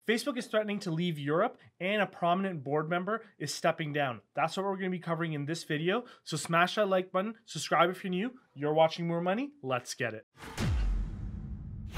Facebook is threatening to leave Europe, and a prominent board member is stepping down. That's what we're going to be covering in this video. So smash that like button, subscribe if you're new. You're watching More Money. Let's get it.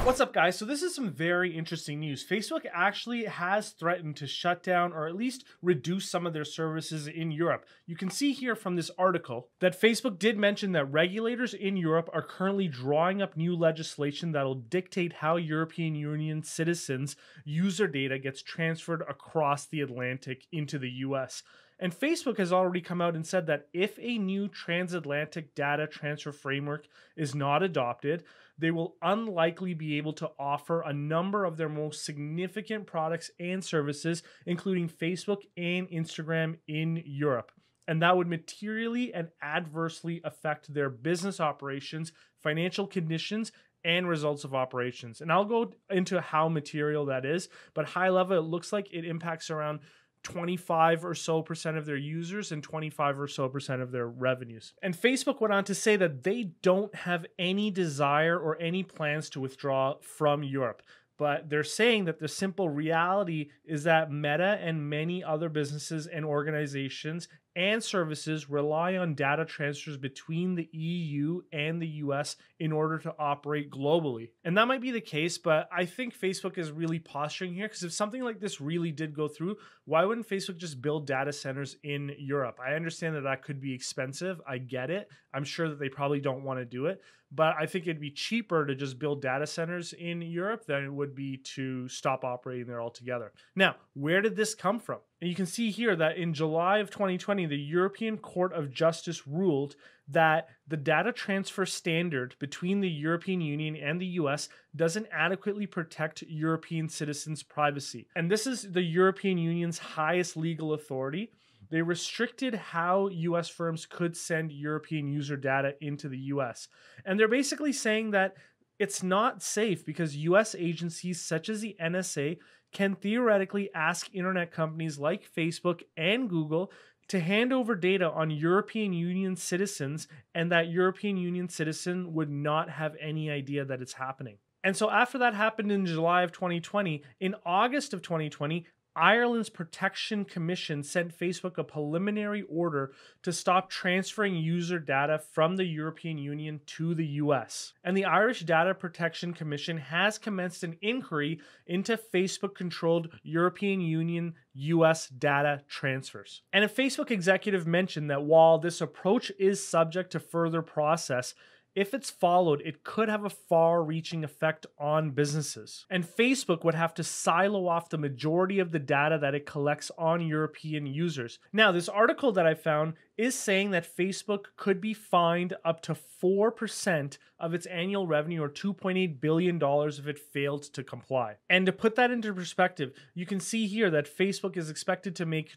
What's up, guys? So this is some very interesting news. Facebook actually has threatened to shut down or at least reduce some of their services in Europe. You can see here from this article that Facebook did mention that regulators in Europe are currently drawing up new legislation that will dictate how European Union citizens' user data gets transferred across the Atlantic into the US. And Facebook has already come out and said that if a new transatlantic data transfer framework is not adopted, they will unlikely be able to offer a number of their most significant products and services, including Facebook and Instagram in Europe. And that would materially and adversely affect their business operations, financial conditions, and results of operations. And I'll go into how material that is, but high level, it looks like it impacts around 25% or so of their users and 25% or so of their revenues. And Facebook went on to say that they don't have any desire or any plans to withdraw from Europe. But they're saying that the simple reality is that Meta and many other businesses and organizations and services rely on data transfers between the EU and the US in order to operate globally. And that might be the case, but I think Facebook is really posturing here, because if something like this really did go through, why wouldn't Facebook just build data centers in Europe? I understand that that could be expensive. I get it. I'm sure that they probably don't want to do it, but I think it'd be cheaper to just build data centers in Europe than it would be to stop operating there altogether. Now, where did this come from? And you can see here that in July of 2020, the European Court of Justice ruled that the data transfer standard between the European Union and the US doesn't adequately protect European citizens' privacy. And this is the European Union's highest legal authority. They restricted how US firms could send European user data into the US. And they're basically saying that it's not safe because US agencies such as the NSA can theoretically ask internet companies like Facebook and Google to hand over data on European Union citizens, and that European Union citizen would not have any idea that it's happening. And so after that happened in July of 2020, in August of 2020, Ireland's Protection Commission sent Facebook a preliminary order to stop transferring user data from the European Union to the US. And the Irish Data Protection Commission has commenced an inquiry into Facebook-controlled European Union US data transfers. And a Facebook executive mentioned that while this approach is subject to further process, if it's followed, it could have a far-reaching effect on businesses. And Facebook would have to silo off the majority of the data that it collects on European users. Now, this article that I found is saying that Facebook could be fined up to 4% of its annual revenue, or $2.8 billion, if it failed to comply. And to put that into perspective, you can see here that Facebook is expected to make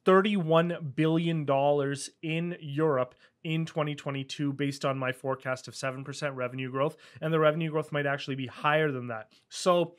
$31 billion in Europe in 2022 based on my forecast of 7% revenue growth, and the revenue growth might actually be higher than that. So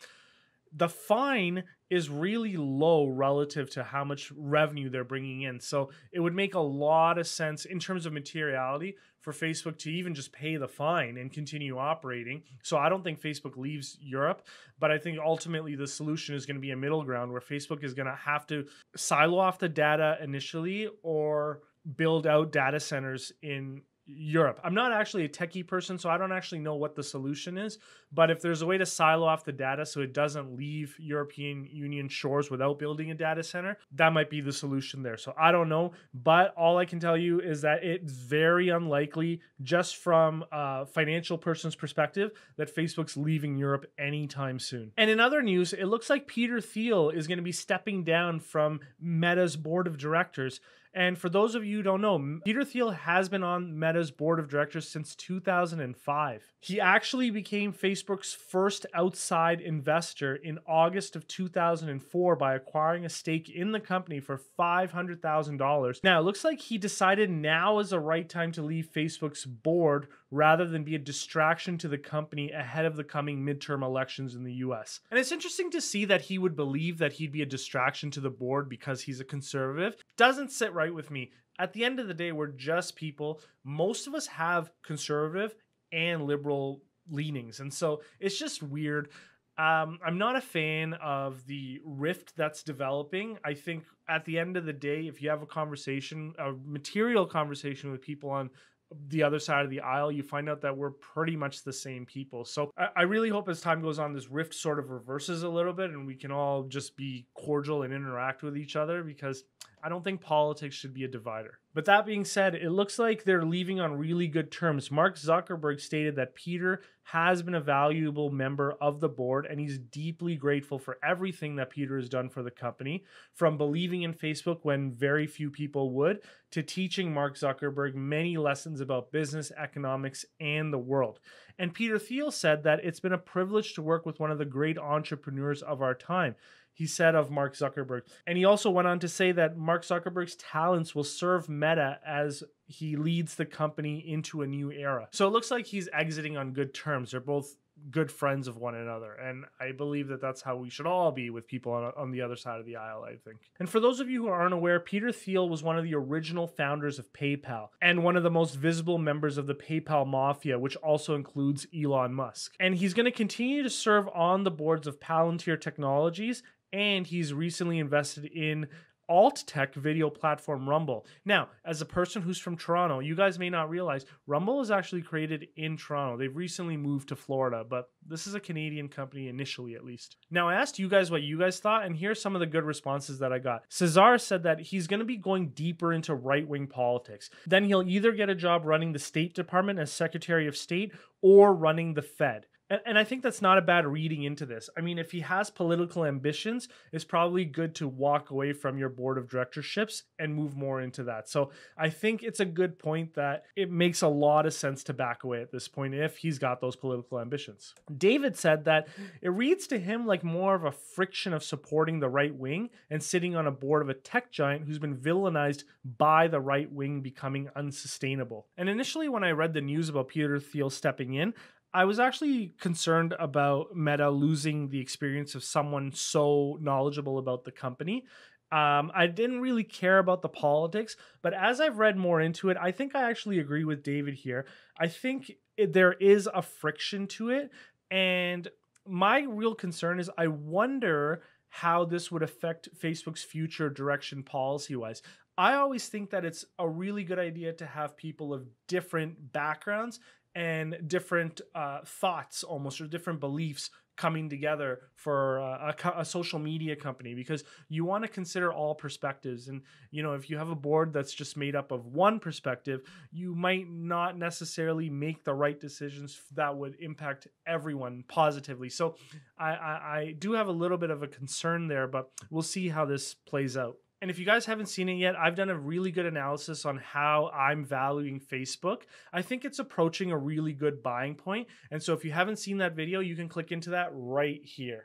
the fine is really low relative to how much revenue they're bringing in. So it would make a lot of sense in terms of materiality for Facebook to even just pay the fine and continue operating. So I don't think Facebook leaves Europe, but I think ultimately the solution is going to be a middle ground where Facebook is going to have to silo off the data initially or build out data centers in Europe. I'm not actually a techie person, so I don't actually know what the solution is, but if there's a way to silo off the data so it doesn't leave European Union shores without building a data center, that might be the solution there. So I don't know, but all I can tell you is that it's very unlikely, just from a financial person's perspective, that Facebook's leaving Europe anytime soon. And in other news, it looks like Peter Thiel is going to be stepping down from Meta's board of directors. And for those of you who don't know, Peter Thiel has been on Meta's board of directors since 2005. He actually became Facebook's first outside investor in August of 2004 by acquiring a stake in the company for $500,000. Now, it looks like he decided now is the right time to leave Facebook's board rather than be a distraction to the company ahead of the coming midterm elections in the US. And it's interesting to see that he would believe that he'd be a distraction to the board because he's a conservative. Doesn't sit right with me. At the end of the day, we're just people. Most of us have conservative and liberal leanings. And so it's just weird. I'm not a fan of the rift that's developing. I think at the end of the day, if you have a material conversation with people on the other side of the aisle, you find out that we're pretty much the same people. So I really hope as time goes on, this rift sort of reverses a little bit and we can all just be cordial and interact with each other, because I don't think politics should be a divider. But that being said, it looks like they're leaving on really good terms. Mark Zuckerberg stated that Peter has been a valuable member of the board and he's deeply grateful for everything that Peter has done for the company, from believing in Facebook when very few people would, to teaching Mark Zuckerberg many lessons about business, economics, and the world. And Peter Thiel said that it's been a privilege to work with one of the great entrepreneurs of our time. He said of Mark Zuckerberg. And he also went on to say that Mark Zuckerberg's talents will serve Meta as he leads the company into a new era. So it looks like he's exiting on good terms. They're both good friends of one another. And I believe that that's how we should all be with people on the other side of the aisle, I think. And for those of you who aren't aware, Peter Thiel was one of the original founders of PayPal and one of the most visible members of the PayPal mafia, which also includes Elon Musk. And he's going to continue to serve on the boards of Palantir Technologies, and he's recently invested in alt tech video platform Rumble. Now, as a person who's from Toronto, you guys may not realize Rumble is actually created in Toronto. They've recently moved to Florida, but this is a Canadian company initially, at least. Now, I asked you guys what you guys thought, and here's some of the good responses that I got. Cesar said that he's going to be going deeper into right-wing politics. Then he'll either get a job running the State Department as Secretary of State or running the Fed. And I think that's not a bad reading into this. I mean, if he has political ambitions, it's probably good to walk away from your board of directorships and move more into that. So I think it's a good point that it makes a lot of sense to back away at this point if he's got those political ambitions. David said that it reads to him like more of a friction of supporting the right wing and sitting on a board of a tech giant who's been villainized by the right wing becoming unsustainable. And initially when I read the news about Peter Thiel stepping in, I was actually concerned about Meta losing the experience of someone so knowledgeable about the company. I didn't really care about the politics, but as I've read more into it, I think I actually agree with David here. I think there is a friction to it, and my real concern is I wonder how this would affect Facebook's future direction policy-wise. I always think that it's a really good idea to have people of different backgrounds and different thoughts almost, or different beliefs coming together for a social media company, because you want to consider all perspectives. And, you know, if you have a board that's just made up of one perspective, you might not necessarily make the right decisions that would impact everyone positively. So I do have a little bit of a concern there, but we'll see how this plays out. And if you guys haven't seen it yet, I've done a really good analysis on how I'm valuing Facebook. I think it's approaching a really good buying point. And so if you haven't seen that video, you can click into that right here.